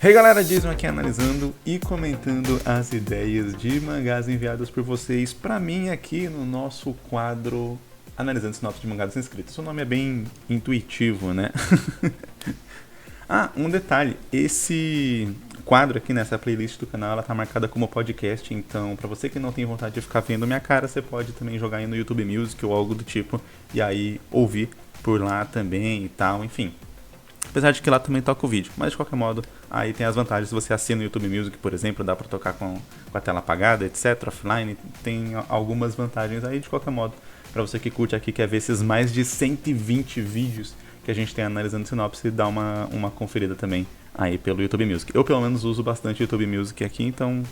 Hey galera, Jason aqui analisando e comentando as ideias de mangás enviadas por vocês pra mim aqui no nosso quadro Analisando Sinopse de Mangás Inscritos. O nome é bem intuitivo, né? Um detalhe, esse quadro aqui nessa playlist do canal, ela tá marcada como podcast, então pra você que não tem vontade de ficar vendo minha cara, você pode também jogar aí no YouTube Music ou algo do tipo, e aí ouvir por lá também e tal, enfim. Apesar de que lá também toca o vídeo, mas de qualquer modo, aí tem as vantagens. Se você assina o YouTube Music, por exemplo, dá pra tocar com a tela apagada, etc, offline, tem algumas vantagens aí de qualquer modo. Pra você que curte aqui, quer ver esses mais de 120 vídeos que a gente tem analisando sinopse, dá uma conferida também aí pelo YouTube Music. Eu pelo menos uso bastante YouTube Music aqui, então,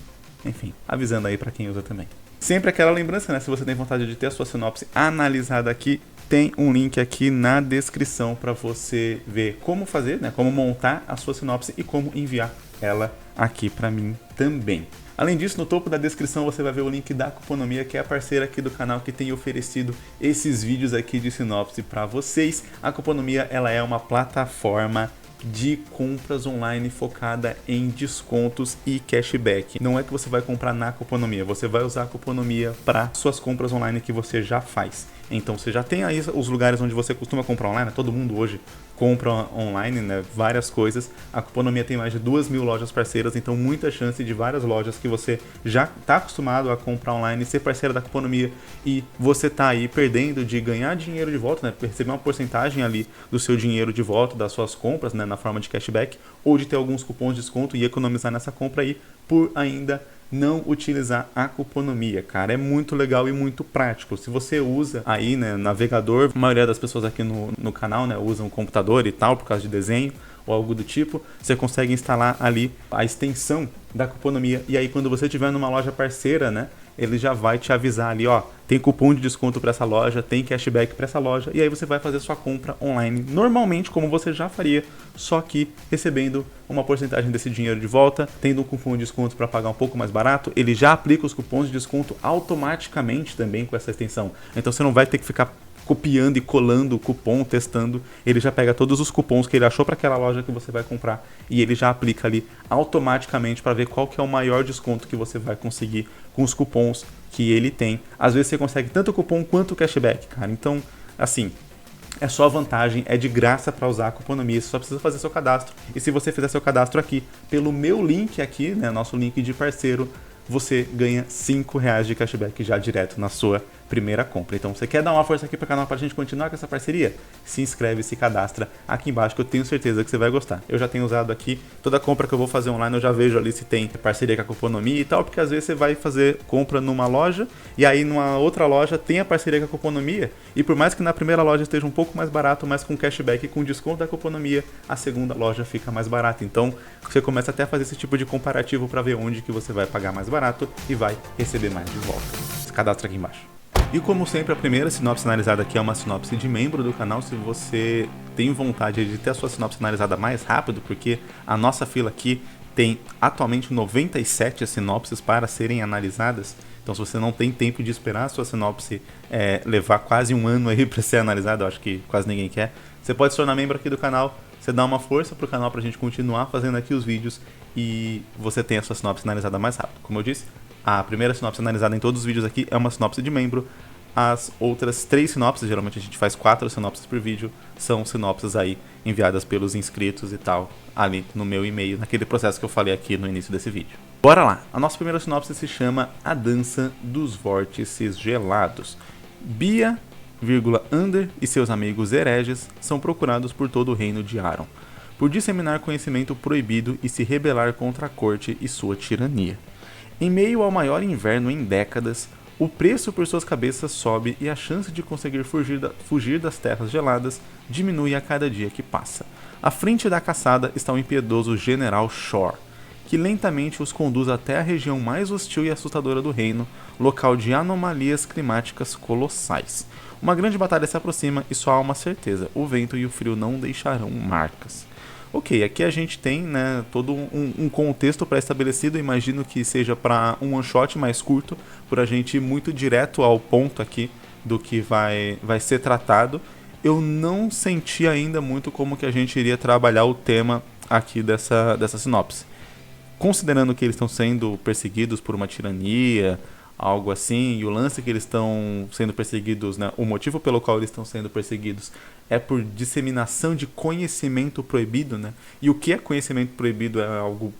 enfim, avisando aí pra quem usa também. Sempre aquela lembrança, né? Se você tem vontade de ter a sua sinopse analisada aqui, tem um link aqui na descrição para você ver como fazer, né? Como montar a sua sinopse e como enviar ela aqui para mim também. Além disso, no topo da descrição você vai ver o link da Cuponomia, que é a parceira aqui do canal que tem oferecido esses vídeos aqui de sinopse para vocês. A Cuponomia, ela é uma plataforma de compras online focada em descontos e cashback. Não é que você vai comprar na Cuponomia, você vai usar a Cuponomia para suas compras online que você já faz. Então você já tem aí os lugares onde você costuma comprar online, né? Todo mundo hoje compra online, né? Várias coisas. A Cuponomia tem mais de 2.000 lojas parceiras, então muita chance de várias lojas que você já está acostumado a comprar online ser parceira da Cuponomia e você tá aí perdendo de ganhar dinheiro de volta, né? Receber uma porcentagem ali do seu dinheiro de volta, das suas compras, né? Na forma de cashback, ou de ter alguns cupons de desconto e economizar nessa compra aí por ainda não utilizar a Cuponomia, cara. É muito legal e muito prático. Se você usa aí, né, navegador, a maioria das pessoas aqui no canal, né, usam computador e tal, por causa de desenho ou algo do tipo, você consegue instalar ali a extensão da Cuponomia e aí quando você estiver numa loja parceira, né, ele já vai te avisar ali, ó, tem cupom de desconto para essa loja, tem cashback para essa loja, e aí você vai fazer sua compra online normalmente, como você já faria, só que recebendo uma porcentagem desse dinheiro de volta, tendo um cupom de desconto para pagar um pouco mais barato, ele já aplica os cupons de desconto automaticamente também com essa extensão. Então você não vai ter que ficar copiando e colando o cupom, testando, ele já pega todos os cupons que ele achou para aquela loja que você vai comprar e ele já aplica ali automaticamente para ver qual que é o maior desconto que você vai conseguir com os cupons que ele tem. Às vezes você consegue tanto o cupom quanto o cashback, cara. Então, assim, é só vantagem, é de graça para usar a Cuponomia, você só precisa fazer seu cadastro. E se você fizer seu cadastro aqui, pelo meu link aqui, né, nosso link de parceiro, você ganha R$5 de cashback já direto na sua primeira compra. Então, você quer dar uma força aqui para o canal para a gente continuar com essa parceria? Se inscreve, se cadastra aqui embaixo que eu tenho certeza que você vai gostar. Eu já tenho usado aqui, toda compra que eu vou fazer online eu já vejo ali se tem parceria com a Cuponomia e tal, porque às vezes você vai fazer compra numa loja e aí numa outra loja tem a parceria com a Cuponomia e por mais que na primeira loja esteja um pouco mais barato, mas com cashback e com desconto da Cuponomia, a segunda loja fica mais barata. Então, você começa até a fazer esse tipo de comparativo para ver onde que você vai pagar mais barato e vai receber mais de volta. Se cadastra aqui embaixo. E como sempre, a primeira sinopse analisada aqui é uma sinopse de membro do canal. Se você tem vontade de ter a sua sinopse analisada mais rápido, porque a nossa fila aqui tem atualmente 97 sinopses para serem analisadas. Então, se você não tem tempo de esperar a sua sinopse levar quase um ano aí para ser analisada, eu acho que quase ninguém quer, você pode se tornar membro aqui do canal. Você dá uma força pro canal pra gente continuar fazendo aqui os vídeos e você tem a sua sinopse analisada mais rápido. Como eu disse, a primeira sinopse analisada em todos os vídeos aqui é uma sinopse de membro. As outras 3 sinopses, geralmente a gente faz 4 sinopses por vídeo, são sinopses aí enviadas pelos inscritos e tal, ali no meu e-mail, naquele processo que eu falei aqui no início desse vídeo. Bora lá! A nossa primeira sinopse se chama A Dança dos Vórtices Gelados. Bia, Under e seus amigos hereges são procurados por todo o reino de Aron, por disseminar conhecimento proibido e se rebelar contra a corte e sua tirania. Em meio ao maior inverno em décadas, o preço por suas cabeças sobe e a chance de conseguir fugir das terras geladas diminui a cada dia que passa. À frente da caçada está o impiedoso General Shore, que lentamente os conduz até a região mais hostil e assustadora do reino, local de anomalias climáticas colossais. Uma grande batalha se aproxima e só há uma certeza: o vento e o frio não deixarão marcas. Ok, aqui a gente tem, né, todo um contexto pré-estabelecido. Imagino que seja para um one-shot mais curto, por a gente ir muito direto ao ponto aqui do que vai ser tratado. Eu não senti ainda muito como que a gente iria trabalhar o tema aqui dessa sinopse. Considerando que eles estão sendo perseguidos por uma tirania, algo assim, e o lance que eles estão sendo perseguidos, né, o motivo pelo qual eles estão sendo perseguidos é por disseminação de conhecimento proibido, né? E o que é conhecimento proibido é algo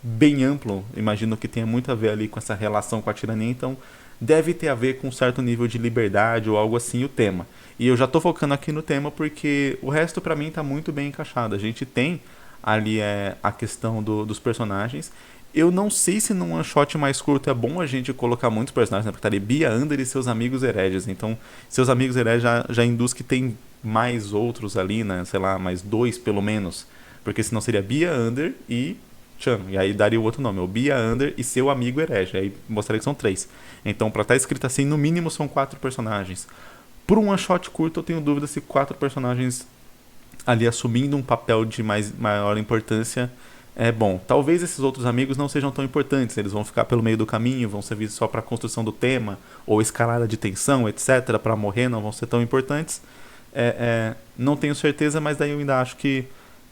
bem amplo, imagino que tenha muito a ver ali com essa relação com a tirania, então deve ter a ver com um certo nível de liberdade ou algo assim o tema. E eu já tô focando aqui no tema porque o resto pra mim tá muito bem encaixado. A gente tem ali a questão dos personagens. Eu não sei se num one shot mais curto é bom a gente colocar muitos personagens, né? Porque tá ali Bia Under e seus amigos hereges. Então, seus amigos hereges já induz que tem mais outros ali, né? Sei lá, mais 2 pelo menos. Porque senão seria Bia Under e Chan. E aí daria o outro nome, o Bia Under e seu amigo herege. Aí mostraria que são 3. Então, pra estar escrito assim, no mínimo são 4 personagens. Por um one shot curto, eu tenho dúvida se 4 personagens ali assumindo um papel de maior importância é bom. Talvez esses outros amigos não sejam tão importantes, eles vão ficar pelo meio do caminho, vão servir só para a construção do tema, ou escalada de tensão, etc., para morrer, não vão ser tão importantes. Não tenho certeza, mas daí eu ainda acho que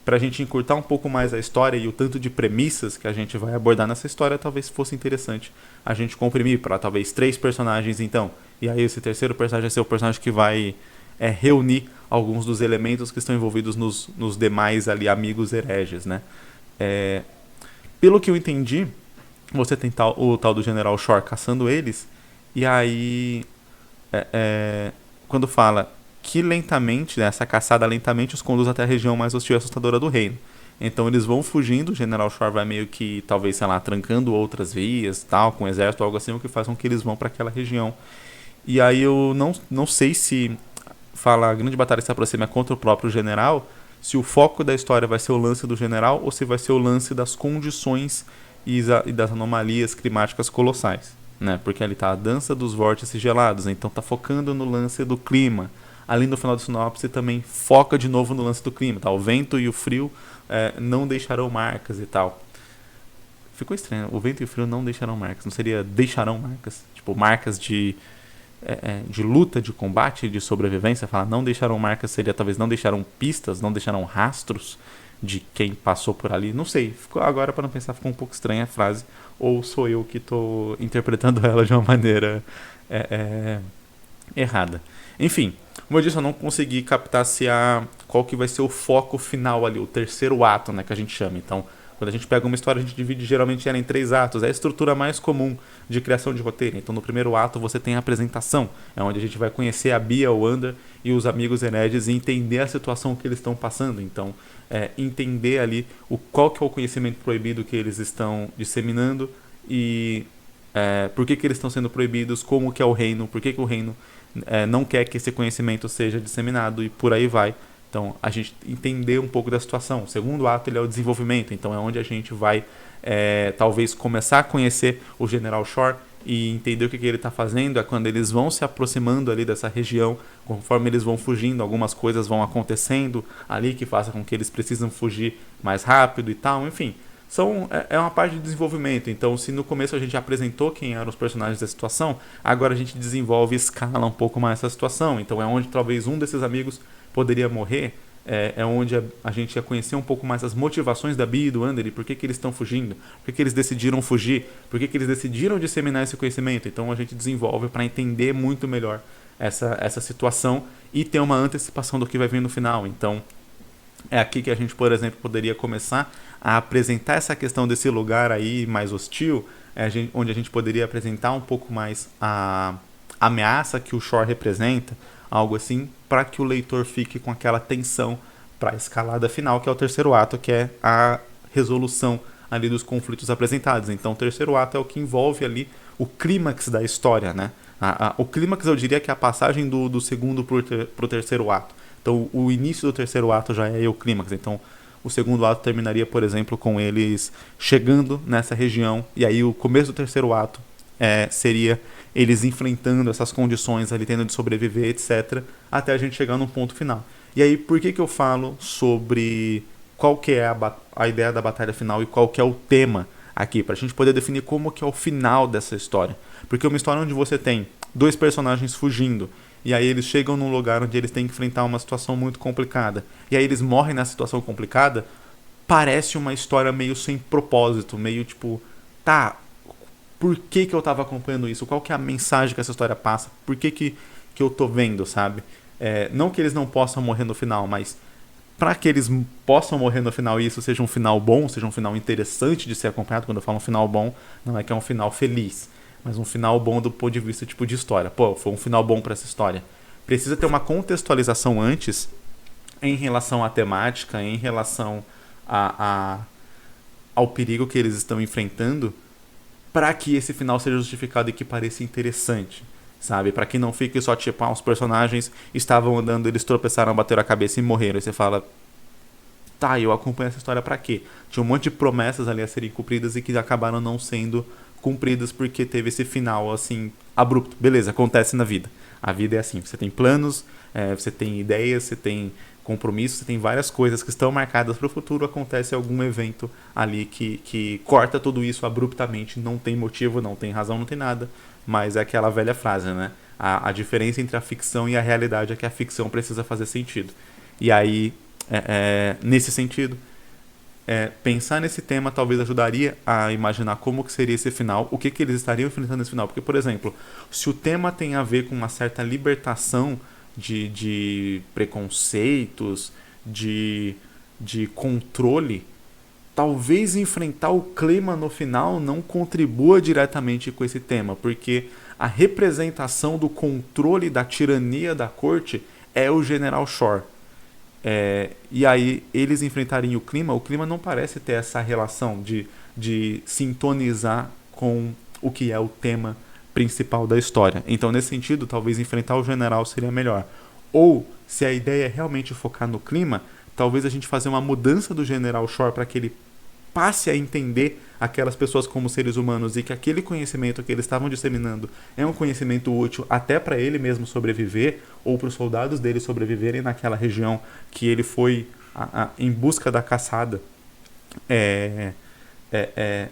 para a gente encurtar um pouco mais a história e o tanto de premissas que a gente vai abordar nessa história, talvez fosse interessante a gente comprimir para talvez 3 personagens então. E aí esse terceiro personagem vai ser o personagem que vai reunir alguns dos elementos que estão envolvidos nos demais ali amigos hereges, né? Pelo que eu entendi, você tem o tal do General Shore caçando eles, e aí quando fala que lentamente, né, essa caçada lentamente os conduz até a região mais hostil e assustadora do reino. Então eles vão fugindo, o General Shore vai meio que, talvez, sei lá, trancando outras vias, tal, com o exército, algo assim, o que faz com que eles vão para aquela região. E aí eu não sei se fala a grande batalha se aproxima contra o próprio general, se o foco da história vai ser o lance do general ou se vai ser o lance das condições e das anomalias climáticas colossais, né? Porque ali tá a dança dos vórtices gelados, então tá focando no lance do clima. Ali no final do sinopse também foca de novo no lance do clima, tá? O vento e o frio não deixarão marcas e tal. Ficou estranho, o vento e o frio não deixarão marcas, não seria deixarão marcas? Tipo, marcas de luta, de combate, de sobrevivência, falar não deixaram marcas, seria talvez não deixaram pistas, não deixaram rastros de quem passou por ali, não sei, agora para não pensar ficou um pouco estranha a frase, ou sou eu que estou interpretando ela de uma maneira errada. Enfim, como eu disse, eu não consegui captar qual que vai ser o foco final ali, o terceiro ato, né, que a gente chama. Então, quando a gente pega uma história, a gente divide geralmente ela em 3 atos. É a estrutura mais comum de criação de roteiro. Então, no primeiro ato, você tem a apresentação. É onde a gente vai conhecer a Bia, o Under e os amigos hereges e entender a situação que eles estão passando. Então, entender ali qual que é o conhecimento proibido que eles estão disseminando e por que eles estão sendo proibidos, como que é o reino, por que o reino não quer que esse conhecimento seja disseminado e por aí vai. Então, a gente entender um pouco da situação. O segundo ato ele é o desenvolvimento. Então, é onde a gente vai, talvez, começar a conhecer o General Shore e entender o que ele está fazendo. É quando eles vão se aproximando ali dessa região, conforme eles vão fugindo, algumas coisas vão acontecendo ali que façam com que eles precisam fugir mais rápido e tal. Enfim, é uma parte de desenvolvimento. Então, se no começo a gente apresentou quem eram os personagens da situação, agora a gente desenvolve e escala um pouco mais essa situação. Então, é onde talvez um desses amigos poderia morrer, onde a gente ia conhecer um pouco mais as motivações da Bia e do Under, e por que eles estão fugindo, por que eles decidiram fugir, por que eles decidiram disseminar esse conhecimento. Então a gente desenvolve para entender muito melhor essa situação e ter uma antecipação do que vai vir no final. Então é aqui que a gente, por exemplo, poderia começar a apresentar essa questão desse lugar aí mais hostil, onde a gente poderia apresentar um pouco mais a ameaça que o Shore representa, algo assim, para que o leitor fique com aquela tensão para a escalada final, que é o terceiro ato, que é a resolução ali dos conflitos apresentados. Então, o terceiro ato é o que envolve ali o clímax da história, né? O clímax, eu diria que é a passagem do segundo para o terceiro ato. Então, o início do terceiro ato já é o clímax. Então, o segundo ato terminaria, por exemplo, com eles chegando nessa região, e aí o começo do terceiro ato seria eles enfrentando essas condições ali, tendo de sobreviver, etc., até a gente chegar num ponto final. E aí, por que eu falo sobre qual que é a ideia da batalha final e qual que é o tema aqui, para a gente poder definir como que é o final dessa história. Porque é uma história onde você tem 2 personagens fugindo, e aí eles chegam num lugar onde eles têm que enfrentar uma situação muito complicada, e aí eles morrem nessa situação complicada, parece uma história meio sem propósito, meio tipo, tá, por que eu tava acompanhando isso? Qual que é a mensagem que essa história passa? Por que eu tô vendo, sabe? Não que eles não possam morrer no final, mas para que eles possam morrer no final e isso seja um final bom, seja um final interessante de ser acompanhado, quando eu falo um final bom, não é que é um final feliz, mas um final bom do ponto de vista tipo de história. Pô, foi um final bom para essa história. Precisa ter uma contextualização antes em relação à temática, em relação ao perigo que eles estão enfrentando, para que esse final seja justificado e que pareça interessante, sabe? Para que não fique só tipo, os personagens estavam andando, eles tropeçaram, bateram a cabeça e morreram. E você fala, tá, eu acompanho essa história para quê? Tinha um monte de promessas ali a serem cumpridas e que acabaram não sendo cumpridas porque teve esse final, assim, abrupto. Beleza, acontece na vida. A vida é assim, você tem planos, você tem ideias, você tem compromissos, você tem várias coisas que estão marcadas para o futuro, acontece algum evento ali que corta tudo isso abruptamente, não tem motivo, não tem razão, não tem nada, mas é aquela velha frase, né? A diferença entre a ficção e a realidade é que a ficção precisa fazer sentido. E aí, nesse sentido, pensar nesse tema talvez ajudaria a imaginar como que seria esse final, o que eles estariam enfrentando nesse final. Porque, por exemplo, se o tema tem a ver com uma certa libertação de preconceitos, de controle, talvez enfrentar o clima no final não contribua diretamente com esse tema, porque a representação do controle da tirania da corte é o General Shore. E aí eles enfrentarem o clima não parece ter essa relação de sintonizar com o que é o tema principal da história. Então, nesse sentido, talvez enfrentar o general seria melhor. Ou, se a ideia é realmente focar no clima, talvez a gente fazer uma mudança do General Shore para que ele passe a entender aquelas pessoas como seres humanos e que aquele conhecimento que eles estavam disseminando é um conhecimento útil até para ele mesmo sobreviver ou para os soldados dele sobreviverem naquela região que ele foi em busca da caçada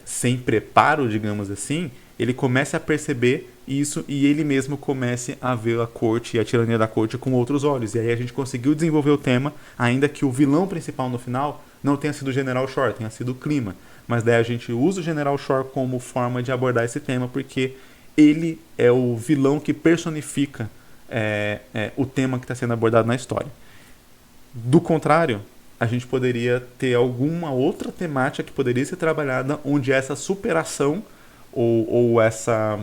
sem preparo, digamos assim. Ele comece a perceber isso e ele mesmo comece a ver a corte e a tirania da corte com outros olhos. E aí a gente conseguiu desenvolver o tema, ainda que o vilão principal no final não tenha sido o General Shore, tenha sido o clima. Mas daí a gente usa o General Shore como forma de abordar esse tema, porque ele é o vilão que personifica o tema que está sendo abordado na história. Do contrário, a gente poderia ter alguma outra temática que poderia ser trabalhada onde essa superação ou essa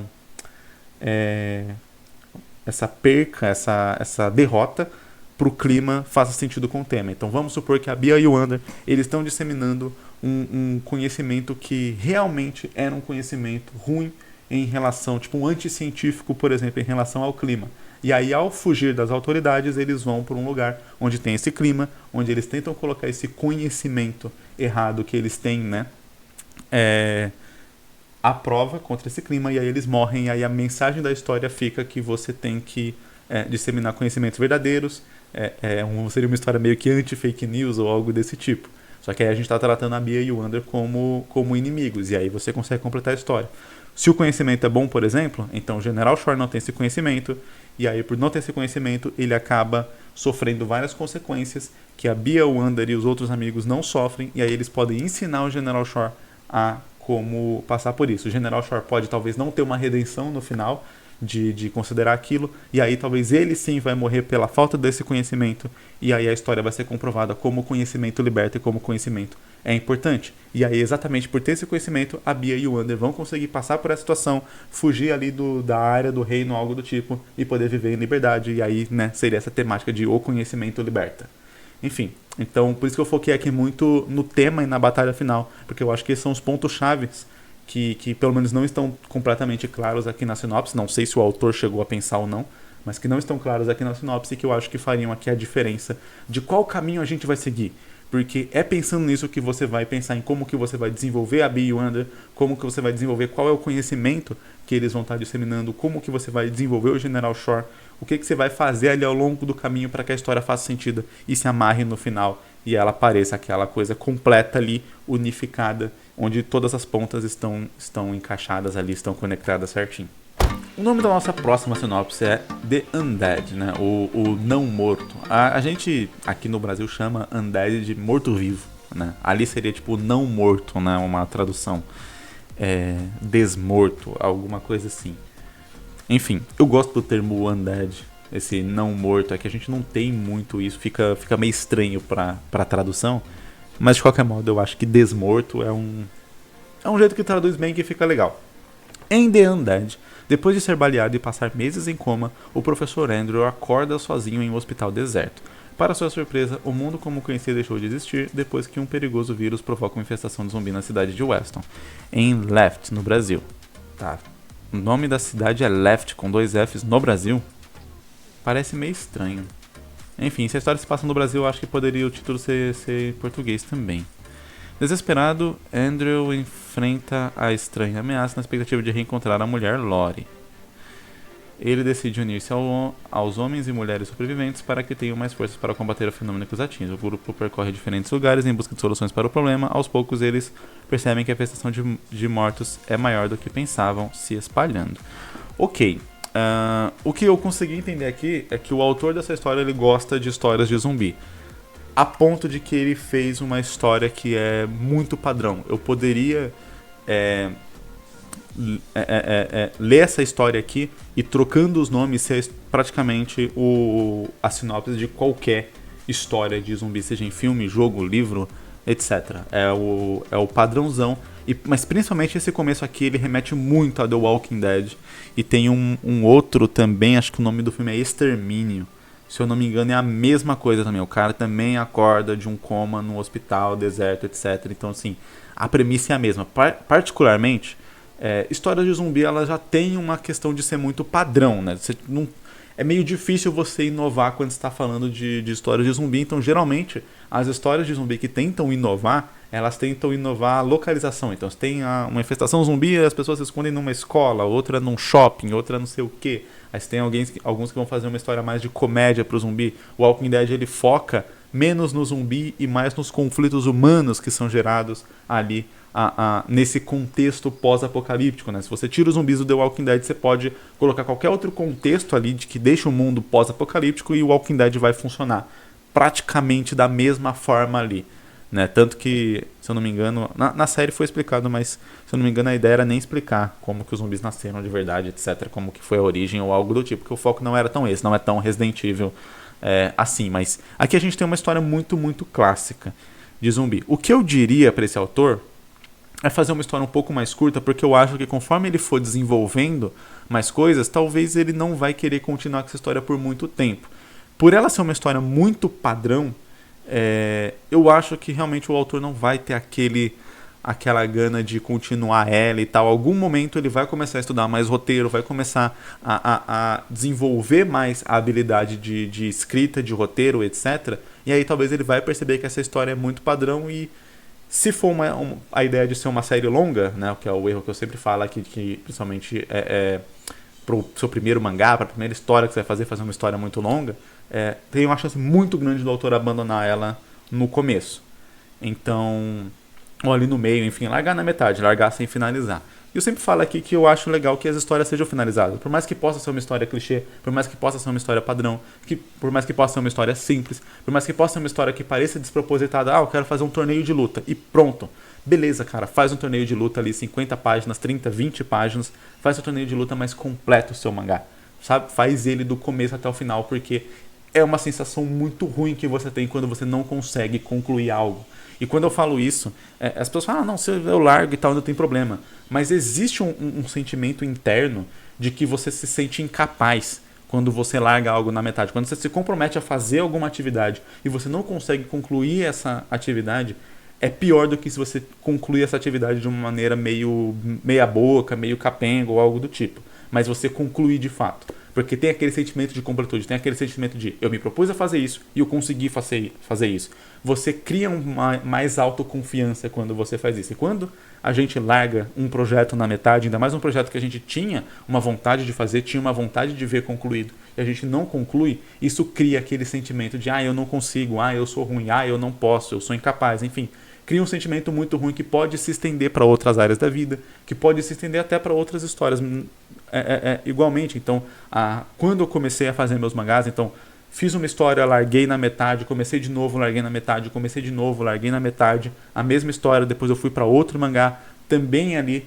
perca, essa derrota pro clima faça sentido com o tema. Então vamos supor que a Bia e o Wander eles estão disseminando um conhecimento que realmente era um conhecimento ruim em relação, tipo um anticientífico, por exemplo, em relação ao clima. E aí, ao fugir das autoridades, eles vão para um lugar onde tem esse clima, onde eles tentam colocar esse conhecimento errado que eles têm, né? A prova contra esse clima, e aí eles morrem, e aí a mensagem da história fica que você tem que disseminar conhecimentos verdadeiros. Seria uma história meio que anti-fake news ou algo desse tipo. Só que aí a gente está tratando a Bia e o Wander como inimigos, e aí você consegue completar a história. Se o conhecimento é bom, por exemplo, então o General Shore não tem esse conhecimento, e aí por não ter esse conhecimento, ele acaba sofrendo várias consequências que a Bia, o Wander e os outros amigos não sofrem, e aí eles podem ensinar o General Shore a como passar por isso. O General Shore pode talvez não ter uma redenção no final de considerar aquilo, e aí talvez ele sim vai morrer pela falta desse conhecimento, e aí a história vai ser comprovada como o conhecimento liberta e como o conhecimento é importante. E aí exatamente por ter esse conhecimento, a Bia e o Wander vão conseguir passar por essa situação, fugir ali da área do reino, algo do tipo, e poder viver em liberdade, e aí seria essa temática de o conhecimento liberta. Enfim, então por isso que eu foquei aqui muito no tema e na batalha final, porque eu acho que esses são os pontos chaves que pelo menos não estão completamente claros aqui na sinopse, não sei se o autor chegou a pensar ou não, mas que não estão claros aqui na sinopse e que eu acho que fariam aqui a diferença de qual caminho a gente vai seguir. Porque é pensando nisso que você vai pensar em como que você vai desenvolver a Bia e o Wander, como que você vai desenvolver qual é o conhecimento que eles vão estar disseminando, como que você vai desenvolver o General Shore, o que você vai fazer ali ao longo do caminho para que a história faça sentido e se amarre no final e ela pareça aquela coisa completa ali, unificada, onde todas as pontas estão encaixadas ali, estão conectadas certinho. O nome da nossa próxima sinopse é The Undead, o não morto. A gente aqui no Brasil chama Undead de morto-vivo. né? Ali seria tipo não morto, né? Uma tradução desmorto, alguma coisa assim. Enfim, eu gosto do termo undead, esse não morto, é que a gente não tem muito isso, fica meio estranho pra tradução, mas de qualquer modo eu acho que desmorto é um jeito que traduz bem, que fica legal. Em The Undead, depois de ser baleado e passar meses em coma, o professor Andrew acorda sozinho em um hospital deserto. Para sua surpresa, o mundo como conhecia deixou de existir depois que um perigoso vírus provoca uma infestação de zumbi na cidade de Weston, em Left, no Brasil. Tá. O nome da cidade é Left, com 2 Fs, no Brasil? Parece meio estranho. Enfim, se a história se passa no Brasil, eu acho que poderia o título ser em português também. Desesperado, Andrew enfrenta a estranha ameaça na expectativa de reencontrar a mulher Lori. Ele decide unir-se aos homens e mulheres sobreviventes para que tenham mais forças para combater o fenômeno que os atinge. O grupo percorre diferentes lugares em busca de soluções para o problema. Aos poucos, eles percebem que a infestação de mortos é maior do que pensavam, se espalhando. Ok. O que eu consegui entender aqui é que o autor dessa história ele gosta de histórias de zumbi. A ponto de que ele fez uma história que é muito padrão. Eu poderia ler essa história aqui e trocando os nomes ser praticamente a sinopse de qualquer história de zumbi, seja em filme, jogo, livro, etc. É o padrãozão. Mas principalmente esse começo aqui, ele remete muito a The Walking Dead. E tem um outro também, acho que o nome do filme é Extermínio. Se eu não me engano, é a mesma coisa também. O cara também acorda de um coma no hospital, deserto, etc. Então, assim, a premissa é a mesma. Particularmente, histórias de zumbi, ela já tem uma questão de ser muito padrão, né? É meio difícil você inovar quando você está falando de histórias de zumbi. Então, geralmente, as histórias de zumbi que tentam inovar, elas tentam inovar a localização. Então, você tem uma infestação zumbi, as pessoas se escondem numa escola, outra num shopping, outra não sei o quê. Aí você tem alguns que vão fazer uma história mais de comédia pro zumbi. O Walking Dead, ele foca menos no zumbi e mais nos conflitos humanos que são gerados ali nesse contexto pós-apocalíptico, né? Se você tira os zumbis do The Walking Dead, você pode colocar qualquer outro contexto ali de que deixa o mundo pós-apocalíptico e o Walking Dead vai funcionar praticamente da mesma forma ali, né? Tanto que, se eu não me engano, na série foi explicado, mas se eu não me engano a ideia era nem explicar como que os zumbis nasceram de verdade, etc, como que foi a origem ou algo do tipo, porque o foco não era tão esse, não é tão Resident Evil assim, mas aqui a gente tem uma história muito, muito clássica de zumbi. O que eu diria para esse autor é fazer uma história um pouco mais curta, porque eu acho que conforme ele for desenvolvendo mais coisas, talvez ele não vai querer continuar com essa história por muito tempo. Por ela ser uma história muito padrão, eu acho que realmente o autor não vai ter aquela gana de continuar ela e tal. Algum momento ele vai começar a estudar mais roteiro, vai começar a desenvolver mais a habilidade de escrita, de roteiro, etc. E aí talvez ele vai perceber que essa história é muito padrão e se for a ideia de ser uma série longa, né, que é o erro que eu sempre falo aqui, que principalmente pro seu primeiro mangá, pra primeira história que você vai fazer uma história muito longa, tem uma chance muito grande do autor abandonar ela no começo. Então, ou ali no meio, enfim, largar na metade, largar sem finalizar. E eu sempre falo aqui que eu acho legal que as histórias sejam finalizadas. Por mais que possa ser uma história clichê, por mais que possa ser uma história padrão, por mais que possa ser uma história simples, por mais que possa ser uma história que pareça despropositada, eu quero fazer um torneio de luta. E pronto. Beleza, cara, faz um torneio de luta ali, 50 páginas, 30, 20 páginas, faz um torneio de luta mais completo o seu mangá. Sabe? Faz ele do começo até o final, porque é uma sensação muito ruim que você tem quando você não consegue concluir algo. E quando eu falo isso, as pessoas falam, não, se eu largo e tal, não tem problema. Mas existe um sentimento interno de que você se sente incapaz quando você larga algo na metade. Quando você se compromete a fazer alguma atividade e você não consegue concluir essa atividade, é pior do que se você concluir essa atividade de uma maneira meio meia boca, meio capenga ou algo do tipo. Mas você concluir de fato. Porque tem aquele sentimento de completude, tem aquele sentimento de eu me propus a fazer isso e eu consegui fazer isso. Você cria mais autoconfiança quando você faz isso. E quando a gente larga um projeto na metade, ainda mais um projeto que a gente tinha uma vontade de fazer, tinha uma vontade de ver concluído, e a gente não conclui, isso cria aquele sentimento de eu não consigo, eu sou ruim, eu não posso, eu sou incapaz, enfim. Cria um sentimento muito ruim que pode se estender para outras áreas da vida, que pode se estender até para outras histórias igualmente. Então, quando eu comecei a fazer meus mangás, então, fiz uma história, larguei na metade, comecei de novo, larguei na metade, comecei de novo, larguei na metade, a mesma história, depois eu fui para outro mangá, também ali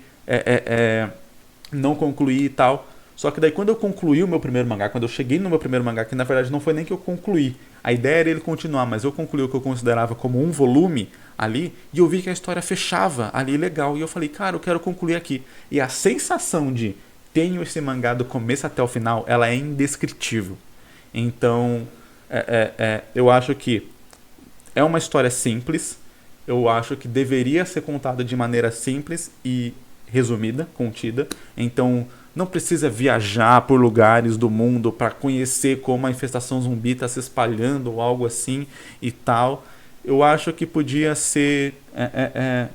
não concluí e tal. Só que daí quando eu concluí o meu primeiro mangá, quando eu cheguei no meu primeiro mangá, que na verdade não foi nem que eu concluí, a ideia era ele continuar, mas eu concluí o que eu considerava como um volume ali, e eu vi que a história fechava ali legal, e eu falei, cara, eu quero concluir aqui. E a sensação de tenho esse mangá do começo até o final, ela é indescritível. Então, eu acho que é uma história simples, eu acho que deveria ser contada de maneira simples e resumida, contida. Então, não precisa viajar por lugares do mundo para conhecer como a infestação zumbi está se espalhando ou algo assim e tal. Eu acho que podia ser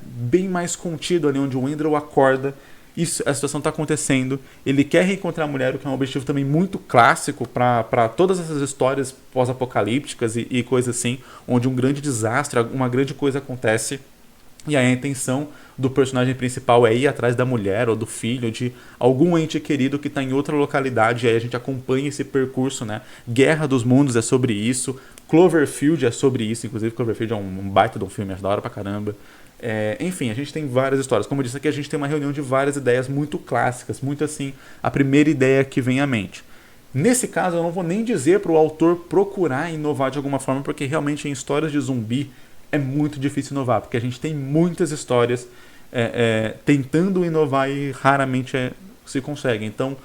bem mais contido ali onde o Andrew acorda. Isso, a situação está acontecendo. Ele quer reencontrar a mulher, o que é um objetivo também muito clássico para todas essas histórias pós-apocalípticas e coisas assim, onde um grande desastre, uma grande coisa acontece. E aí a intenção do personagem principal é ir atrás da mulher ou do filho, de algum ente querido que está em outra localidade. E aí a gente acompanha esse percurso, né? Guerra dos Mundos é sobre isso. Cloverfield é sobre isso. Inclusive Cloverfield é um baita de um filme, acho da hora pra caramba. Enfim, a gente tem várias histórias. Como eu disse aqui, a gente tem uma reunião de várias ideias muito clássicas. Muito assim, a primeira ideia que vem à mente. Nesse caso, eu não vou nem dizer para o autor procurar inovar de alguma forma, porque realmente em histórias de zumbi é muito difícil inovar, porque a gente tem muitas histórias tentando inovar e raramente se consegue. Então,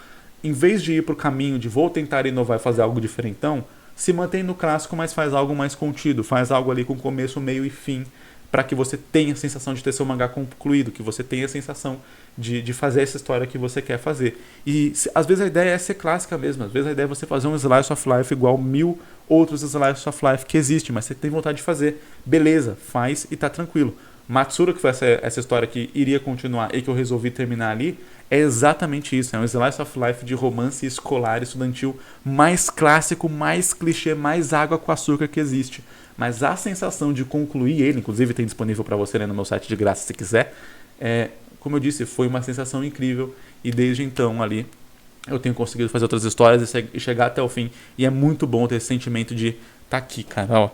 em vez de ir para o caminho de vou tentar inovar e fazer algo diferentão, se mantém no clássico, mas faz algo mais contido, faz algo ali com começo, meio e fim, para que você tenha a sensação de ter seu mangá concluído, que você tenha a sensação de fazer essa história que você quer fazer. E às vezes a ideia é ser clássica mesmo, às vezes a ideia é você fazer um slice of life igual 1000 outros slice of life que existem, mas você tem vontade de fazer. Beleza, faz e tá tranquilo. Matsura, que foi essa história que iria continuar e que eu resolvi terminar ali, é exatamente isso. É um slice of life de romance escolar, estudantil, mais clássico, mais clichê, mais água com açúcar que existe. Mas a sensação de concluir ele, inclusive tem disponível para você no meu site de graça se quiser, como eu disse, foi uma sensação incrível. E desde então ali eu tenho conseguido fazer outras histórias e chegar até o fim. E é muito bom ter esse sentimento de tá aqui, cara, ó.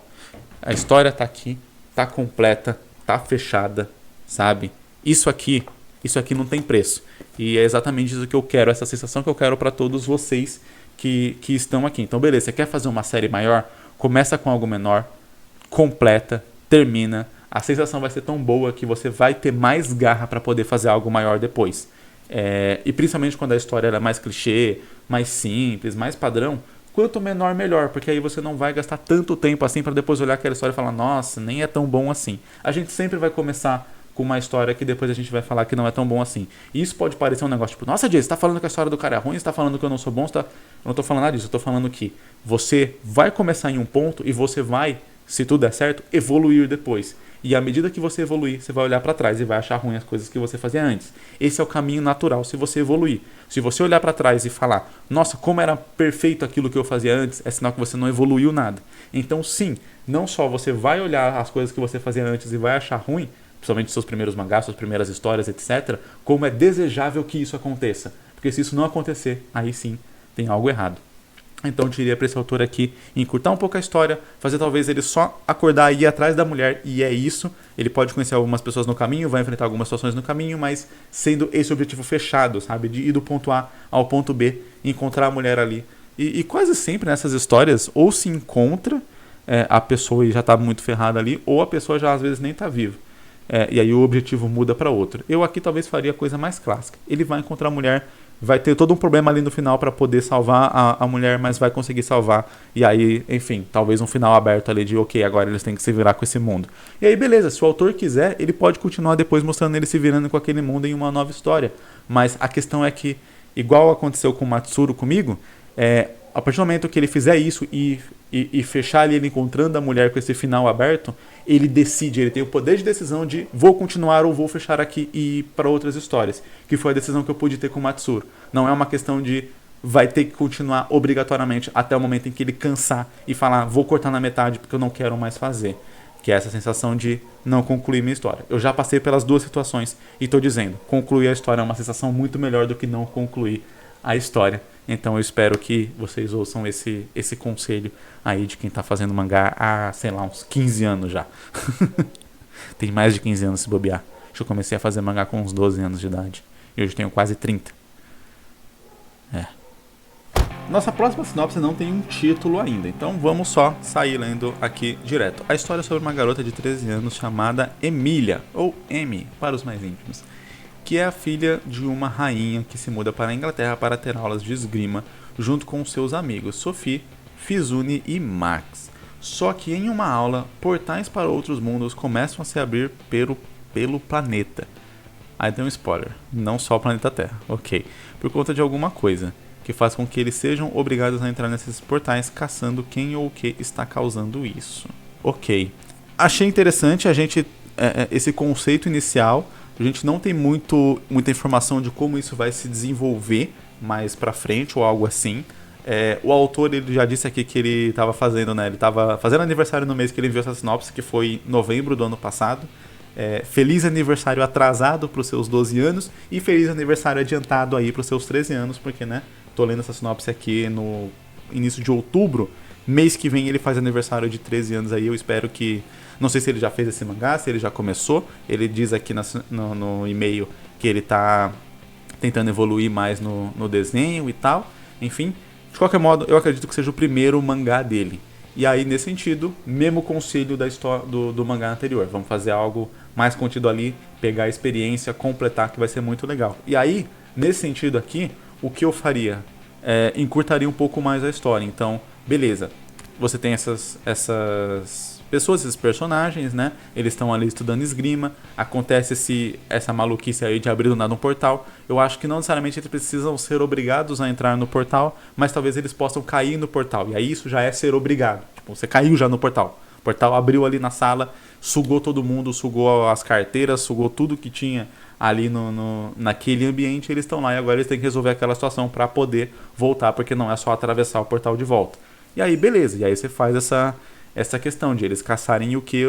A história tá aqui, tá completa, tá fechada, sabe? Isso aqui não tem preço. E é exatamente isso que eu quero, essa sensação que eu quero para todos vocês que estão aqui. Então, beleza, você quer fazer uma série maior? Começa com algo menor, completa, termina. A sensação vai ser tão boa que você vai ter mais garra para poder fazer algo maior depois. E principalmente quando a história era mais clichê, mais simples, mais padrão, quanto menor melhor, porque aí você não vai gastar tanto tempo assim para depois olhar aquela história e falar, nossa, nem é tão bom assim. A gente sempre vai começar com uma história que depois a gente vai falar que não é tão bom assim. E isso pode parecer um negócio tipo, nossa, Jay, você tá falando que a história do cara é ruim, você tá falando que eu não sou bom, eu não tô falando nada disso, eu tô falando que você vai começar em um ponto e você vai, se tudo der certo, evoluir depois. E à medida que você evoluir, você vai olhar para trás e vai achar ruim as coisas que você fazia antes. Esse é o caminho natural se você evoluir. Se você olhar para trás e falar, nossa, como era perfeito aquilo que eu fazia antes, é sinal que você não evoluiu nada. Então sim, não só você vai olhar as coisas que você fazia antes e vai achar ruim, principalmente seus primeiros mangás, suas primeiras histórias, etc., como é desejável que isso aconteça. Porque se isso não acontecer, aí sim tem algo errado. Então eu diria para esse autor aqui encurtar um pouco a história, fazer talvez ele só acordar e ir atrás da mulher, e é isso. Ele pode conhecer algumas pessoas no caminho, vai enfrentar algumas situações no caminho, mas sendo esse objetivo fechado, sabe? De ir do ponto A ao ponto B, encontrar a mulher ali. E quase sempre nessas histórias, ou se encontra a pessoa e já está muito ferrada ali, ou a pessoa já às vezes nem está viva. E aí o objetivo muda para outro. Eu aqui talvez faria a coisa mais clássica. Ele vai encontrar a mulher, vai ter todo um problema ali no final para poder salvar a mulher, mas vai conseguir salvar. E aí, enfim, talvez um final aberto ali de ok, agora eles têm que se virar com esse mundo. E aí, beleza, se o autor quiser, ele pode continuar depois mostrando ele se virando com aquele mundo em uma nova história. Mas a questão é que, igual aconteceu com o Matsuru comigo, a partir do momento que ele fizer isso e fechar ali ele encontrando a mulher com esse final aberto, ele decide, ele tem o poder de decisão de vou continuar ou vou fechar aqui e ir para outras histórias, que foi a decisão que eu pude ter com o Matsuru. Não é uma questão de vai ter que continuar obrigatoriamente até o momento em que ele cansar e falar vou cortar na metade porque eu não quero mais fazer, que é essa sensação de não concluir minha história. Eu já passei pelas duas situações e estou dizendo, concluir a história é uma sensação muito melhor do que não concluir a história. Então eu espero que vocês ouçam esse conselho aí de quem tá fazendo mangá há, sei lá, uns 15 anos já. Tem mais de 15 anos se bobear. Eu comecei a fazer mangá com uns 12 anos de idade. E hoje tenho quase 30. É. Nossa próxima sinopse não tem um título ainda, então vamos só sair lendo aqui direto. A história é sobre uma garota de 13 anos chamada Emília, ou Amy para os mais íntimos, que é a filha de uma rainha que se muda para a Inglaterra para ter aulas de esgrima junto com seus amigos Sophie, Fizune e Max. Só que em uma aula, portais para outros mundos começam a se abrir pelo planeta. Aí tem um spoiler, não só o planeta Terra, ok. Por conta de alguma coisa que faz com que eles sejam obrigados a entrar nesses portais caçando quem ou o que está causando isso. Ok. Achei interessante esse conceito inicial. A gente não tem muita informação de como isso vai se desenvolver mais pra frente ou algo assim. O autor ele já disse aqui que ele estava fazendo, né? Ele estava fazendo aniversário no mês que ele enviou essa sinopse, que foi em novembro do ano passado. Feliz aniversário atrasado para os seus 12 anos e feliz aniversário adiantado aí para os seus 13 anos, porque, né? Tô lendo essa sinopse aqui no início de outubro. Mês que vem ele faz aniversário de 13 anos aí. Eu espero que... Não sei se ele já fez esse mangá, se ele já começou. Ele diz aqui no e-mail que ele tá tentando evoluir mais no desenho e tal. Enfim, de qualquer modo, eu acredito que seja o primeiro mangá dele. E aí, nesse sentido, mesmo conselho da história do mangá anterior. Vamos fazer algo mais contido ali, pegar a experiência, completar, que vai ser muito legal. E aí, nesse sentido aqui, o que eu faria? Encurtaria um pouco mais a história. Então, beleza. Você tem essas pessoas, esses personagens, né? Eles estão ali estudando esgrima. Acontece essa maluquice aí de abrir do nada um portal. Eu acho que não necessariamente eles precisam ser obrigados a entrar no portal, mas talvez eles possam cair no portal. E aí isso já é ser obrigado. Tipo, você caiu já no portal. O portal abriu ali na sala, sugou todo mundo, sugou as carteiras, sugou tudo que tinha ali naquele ambiente. Eles estão lá e agora eles têm que resolver aquela situação para poder voltar, porque não é só atravessar o portal de volta. E aí, beleza. E aí você faz essa questão de eles caçarem o que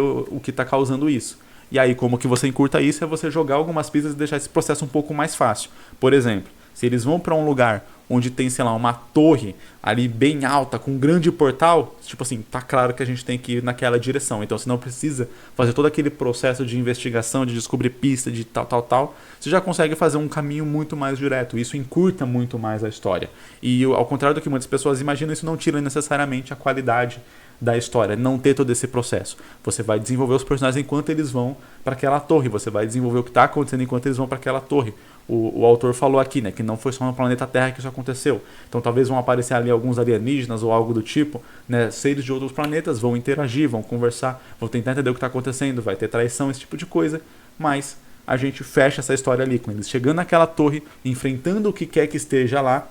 está causando isso. E aí, como que você encurta isso é você jogar algumas pistas e deixar esse processo um pouco mais fácil. Por exemplo, se eles vão para um lugar onde tem, sei lá, uma torre ali bem alta, com um grande portal, tipo assim, tá claro que a gente tem que ir naquela direção. Então você não precisa fazer todo aquele processo de investigação, de descobrir pista, de tal. Você já consegue fazer um caminho muito mais direto. Isso encurta muito mais a história. E ao contrário do que muitas pessoas imaginam, isso não tira necessariamente a qualidade da história, não ter todo esse processo. Você vai desenvolver os personagens enquanto eles vão para aquela torre, você vai desenvolver o que está acontecendo enquanto eles vão para aquela torre. O autor falou aqui, né, que não foi só no planeta Terra que isso aconteceu. Então talvez vão aparecer ali alguns alienígenas ou algo do tipo, né, seres de outros planetas, vão interagir, vão conversar, vão tentar entender o que está acontecendo, vai ter traição, esse tipo de coisa, mas a gente fecha essa história ali, com eles chegando naquela torre, enfrentando o que quer que esteja lá,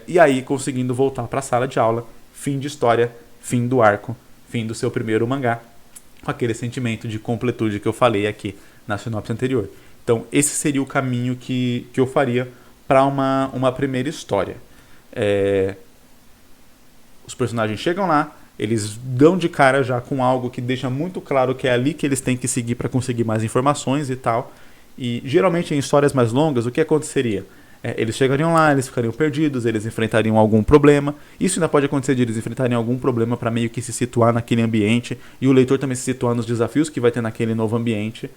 e aí conseguindo voltar para a sala de aula, fim de história, fim do arco, fim do seu primeiro mangá, com aquele sentimento de completude que eu falei aqui na sinopse anterior. Então esse seria o caminho que eu faria para uma primeira história. Os personagens chegam lá, eles dão de cara já com algo que deixa muito claro que é ali que eles têm que seguir para conseguir mais informações e tal. E geralmente em histórias mais longas, o que aconteceria? Eles chegariam lá, eles ficariam perdidos, eles enfrentariam algum problema. Isso ainda pode acontecer de eles enfrentarem algum problema para meio que se situar naquele ambiente e o leitor também se situar nos desafios que vai ter naquele novo ambiente.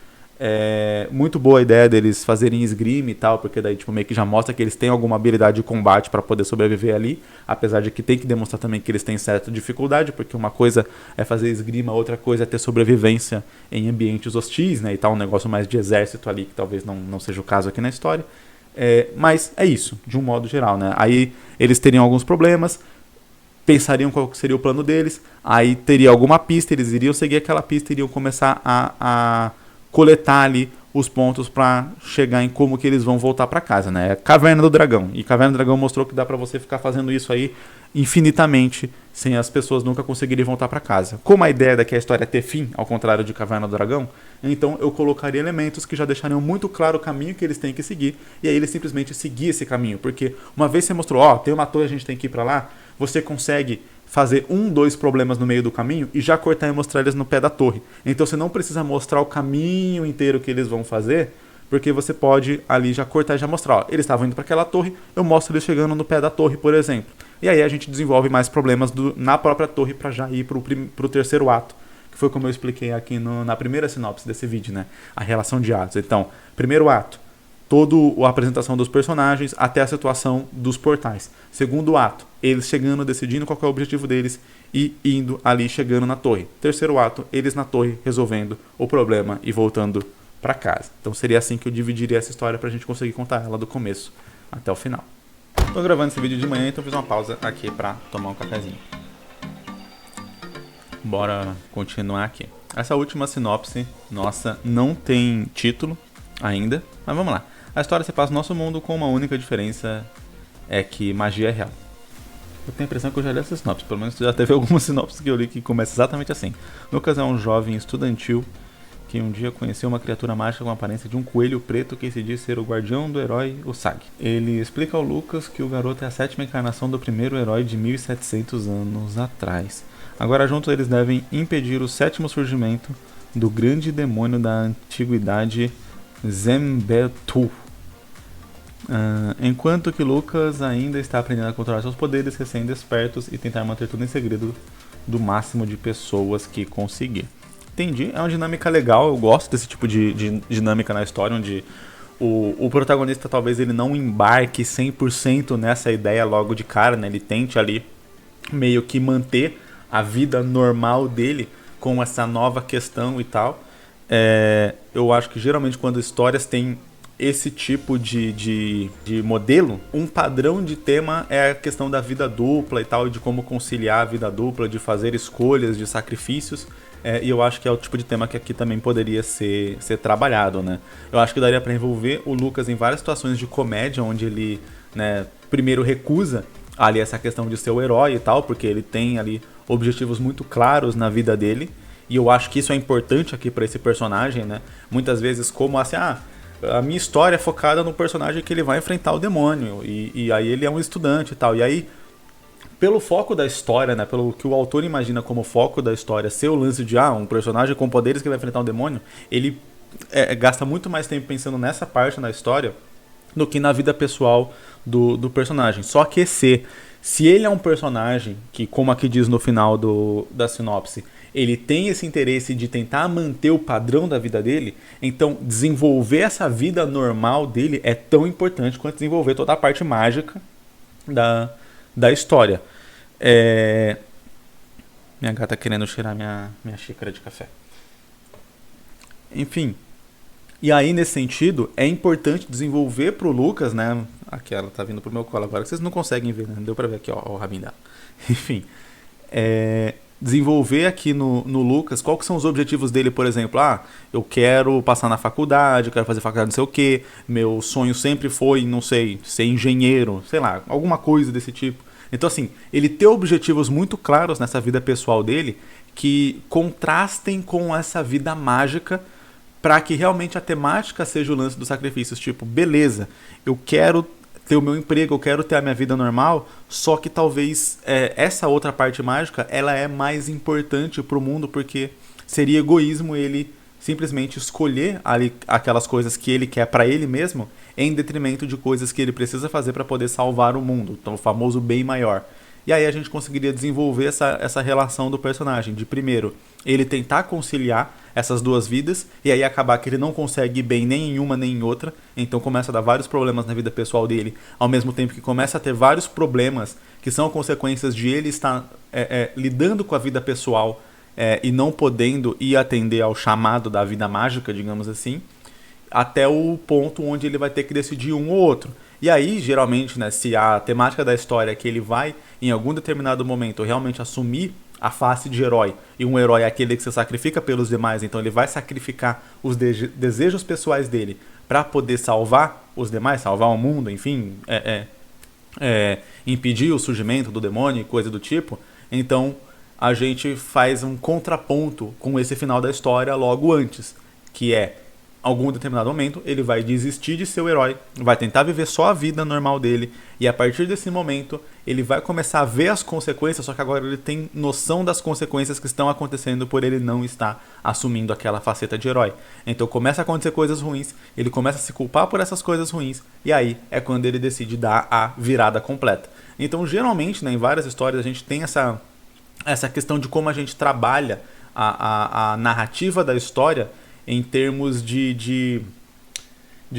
Muito boa a ideia deles fazerem esgrima e tal, porque daí tipo, meio que já mostra que eles têm alguma habilidade de combate para poder sobreviver ali, apesar de que tem que demonstrar também que eles têm certa dificuldade, porque uma coisa é fazer esgrima, outra coisa é ter sobrevivência em ambientes hostis, né, e tal, um negócio mais de exército ali, que talvez não seja o caso aqui na história. Mas é isso, de um modo geral, né? Aí eles teriam alguns problemas, pensariam qual seria o plano deles, aí teria alguma pista, eles iriam seguir aquela pista, iriam começar a coletar ali os pontos para chegar em como que eles vão voltar para casa, né? Caverna do Dragão. E Caverna do Dragão mostrou que dá para você ficar fazendo isso aí infinitamente, sem as pessoas nunca conseguirem voltar para casa. Como a ideia daqui é a história ter fim, ao contrário de Caverna do Dragão, então eu colocaria elementos que já deixariam muito claro o caminho que eles têm que seguir, e aí eles simplesmente seguir esse caminho, porque uma vez você mostrou, tem uma torre, a gente tem que ir para lá, você consegue fazer 2 problemas no meio do caminho e já cortar e mostrar eles no pé da torre. Então você não precisa mostrar o caminho inteiro que eles vão fazer porque você pode ali já cortar e já mostrar, ó, eles estavam indo para aquela torre, eu mostro eles chegando no pé da torre, por exemplo. E aí a gente desenvolve mais problemas na própria torre para já ir pro terceiro ato, que foi como eu expliquei aqui na primeira sinopse desse vídeo, né? A relação de atos. Então, primeiro ato, toda a apresentação dos personagens até a situação dos portais. Segundo ato, eles chegando, decidindo qual é o objetivo deles e indo ali, chegando na torre. Terceiro ato, eles na torre resolvendo o problema e voltando para casa. Então seria assim que eu dividiria essa história pra gente conseguir contar ela do começo até o final. Tô gravando esse vídeo de manhã, então fiz uma pausa aqui pra tomar um cafezinho. Bora continuar aqui. Essa última sinopse, nossa, não tem título ainda, mas vamos lá. A história se passa no nosso mundo com uma única diferença, é que magia é real. Eu tenho a impressão que eu já li essa sinopse, pelo menos já teve alguma sinopse que eu li que começa exatamente assim. Lucas é um jovem estudantil que um dia conheceu uma criatura mágica com a aparência de um coelho preto que se diz ser o guardião do herói, o Sag. Ele explica ao Lucas que o garoto é a 7ª encarnação do primeiro herói de 1700 anos atrás. Agora juntos eles devem impedir o 7º surgimento do grande demônio da antiguidade, Zembetu. Enquanto que Lucas ainda está aprendendo a controlar seus poderes recém-despertos e tentar manter tudo em segredo do máximo de pessoas que conseguir. Entendi, é uma dinâmica legal, eu gosto desse tipo de dinâmica na história, onde o protagonista talvez ele não embarque 100% nessa ideia logo de cara, né? Ele tente ali meio que manter a vida normal dele com essa nova questão e tal. Eu acho que geralmente quando histórias têm esse tipo de modelo, um padrão de tema é a questão da vida dupla e tal, e de como conciliar a vida dupla, de fazer escolhas, de sacrifícios. E eu acho que é o tipo de tema que aqui também poderia ser trabalhado, né? Eu acho que daria para envolver o Lucas em várias situações de comédia, onde ele, né, primeiro recusa ali essa questão de ser o herói e tal, porque ele tem ali objetivos muito claros na vida dele, e eu acho que isso é importante aqui para esse personagem, né? Muitas vezes como assim, a minha história é focada no personagem que ele vai enfrentar o demônio, e aí ele é um estudante e tal, e aí pelo foco da história, né, pelo que o autor imagina como foco da história ser o lance de um personagem com poderes que vai enfrentar um demônio, ele gasta muito mais tempo pensando nessa parte da história do que na vida pessoal do personagem. Só que se ele é um personagem que, como aqui diz no final da sinopse, ele tem esse interesse de tentar manter o padrão da vida dele, então desenvolver essa vida normal dele é tão importante quanto desenvolver toda a parte mágica da história. Minha gata querendo cheirar minha xícara de café. Enfim. E aí, nesse sentido, é importante desenvolver pro Lucas, né? Aqui ela tá vindo pro meu colo agora, que vocês não conseguem ver, né? Deu pra ver aqui, ó, o rabinho dela. Enfim. Desenvolver aqui no Lucas quais que são os objetivos dele, por exemplo. Eu quero passar na faculdade, eu quero fazer faculdade não sei o quê, meu sonho sempre foi, não sei, ser engenheiro, sei lá, alguma coisa desse tipo. Então, assim, ele ter objetivos muito claros nessa vida pessoal dele que contrastem com essa vida mágica para que realmente a temática seja o lance dos sacrifícios. Tipo, beleza, eu quero ter o meu emprego, eu quero ter a minha vida normal, só que talvez essa outra parte mágica ela é mais importante pro mundo, porque seria egoísmo ele simplesmente escolher ali aquelas coisas que ele quer para ele mesmo, em detrimento de coisas que ele precisa fazer para poder salvar o mundo, então o famoso bem maior. E aí a gente conseguiria desenvolver essa relação do personagem, de primeiro, ele tentar conciliar essas duas vidas, e aí acabar que ele não consegue ir bem nem em uma nem em outra, então começa a dar vários problemas na vida pessoal dele, ao mesmo tempo que começa a ter vários problemas que são consequências de ele estar lidando com a vida pessoal e não podendo ir atender ao chamado da vida mágica, digamos assim, até o ponto onde ele vai ter que decidir um ou outro. E aí, geralmente, né, se a temática da história é que ele vai, em algum determinado momento, realmente assumir a face de herói, e um herói é aquele que se sacrifica pelos demais, então ele vai sacrificar os desejos pessoais dele para poder salvar os demais, salvar o mundo, enfim, impedir o surgimento do demônio e coisa do tipo. Então a gente faz um contraponto com esse final da história logo antes, que é algum determinado momento, ele vai desistir de ser o herói, vai tentar viver só a vida normal dele, e a partir desse momento, ele vai começar a ver as consequências, só que agora ele tem noção das consequências que estão acontecendo por ele não estar assumindo aquela faceta de herói. Então começa a acontecer coisas ruins, ele começa a se culpar por essas coisas ruins, e aí é quando ele decide dar a virada completa. Então geralmente, né, em várias histórias, a gente tem essa questão de como a gente trabalha a narrativa da história em termos de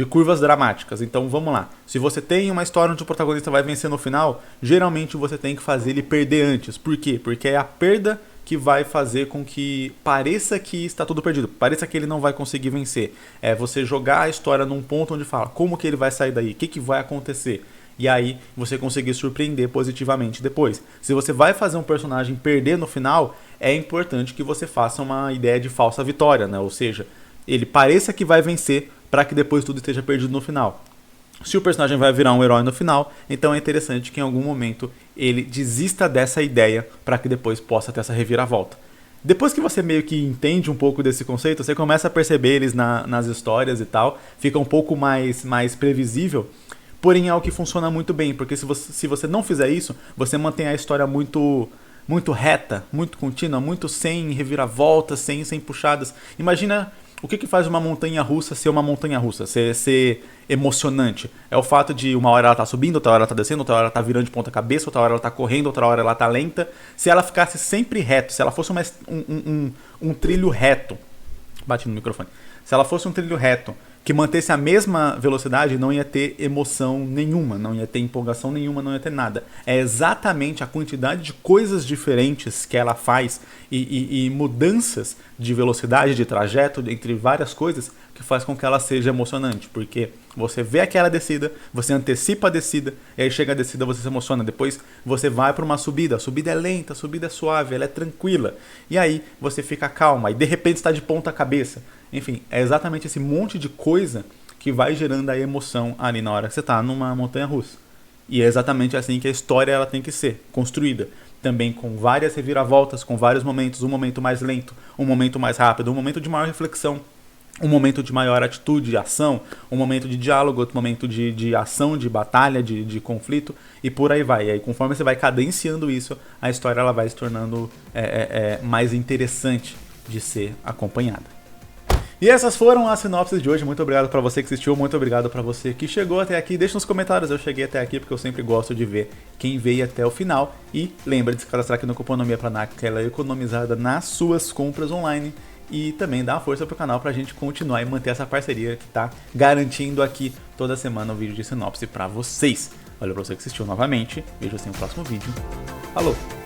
curvas dramáticas. Então vamos lá. Se você tem uma história onde o protagonista vai vencer no final, geralmente você tem que fazer ele perder antes. Por quê? Porque é a perda que vai fazer com que pareça que está tudo perdido, pareça que ele não vai conseguir vencer. É você jogar a história num ponto onde fala como que ele vai sair daí, o que vai acontecer. E aí você conseguir surpreender positivamente depois. Se você vai fazer um personagem perder no final, é importante que você faça uma ideia de falsa vitória, né? Ou seja, ele pareça que vai vencer para que depois tudo esteja perdido no final. Se o personagem vai virar um herói no final, então é interessante que em algum momento ele desista dessa ideia para que depois possa ter essa reviravolta. Depois que você meio que entende um pouco desse conceito, você começa a perceber eles nas histórias e tal, fica um pouco mais previsível. Porém é algo que funciona muito bem, porque se você não fizer isso, você mantém a história muito reta, muito contínua, muito sem reviravoltas, sem puxadas. Imagina o que faz uma montanha-russa ser uma montanha-russa, ser emocionante. É o fato de uma hora ela tá subindo, outra hora ela tá descendo, outra hora ela tá virando de ponta cabeça, outra hora ela tá correndo, outra hora ela tá lenta. Se ela ficasse sempre reto, se ela fosse um trilho reto, bate no microfone, se ela fosse um trilho reto, que mantesse a mesma velocidade, não ia ter emoção nenhuma, não ia ter empolgação nenhuma, não ia ter nada. É exatamente a quantidade de coisas diferentes que ela faz e mudanças de velocidade, de trajeto, entre várias coisas, que faz com que ela seja emocionante. Porque você vê aquela descida, você antecipa a descida, e aí chega a descida, você se emociona. Depois você vai para uma subida, a subida é lenta, a subida é suave, ela é tranquila. E aí você fica calma, e de repente está de ponta cabeça. Enfim, é exatamente esse monte de coisa que vai gerando a emoção ali na hora que você está numa montanha-russa. E é exatamente assim que a história ela tem que ser construída. Também com várias reviravoltas, com vários momentos, um momento mais lento, um momento mais rápido, um momento de maior reflexão, um momento de maior atitude, ação, um momento de diálogo, outro momento de ação, de batalha, de conflito, e por aí vai. E aí, conforme você vai cadenciando isso, a história ela vai se tornando mais interessante de ser acompanhada. E essas foram as sinopses de hoje. Muito obrigado para você que assistiu, muito obrigado para você que chegou até aqui. Deixa nos comentários, eu cheguei até aqui porque eu sempre gosto de ver quem veio até o final. E lembra de se cadastrar aqui no Cuponomia para dar aquela economizada nas suas compras online. E também dá uma força pro canal pra gente continuar e manter essa parceria que tá garantindo aqui toda semana um vídeo de sinopse pra vocês. Valeu pra você que assistiu novamente, vejo você no próximo vídeo. Falou!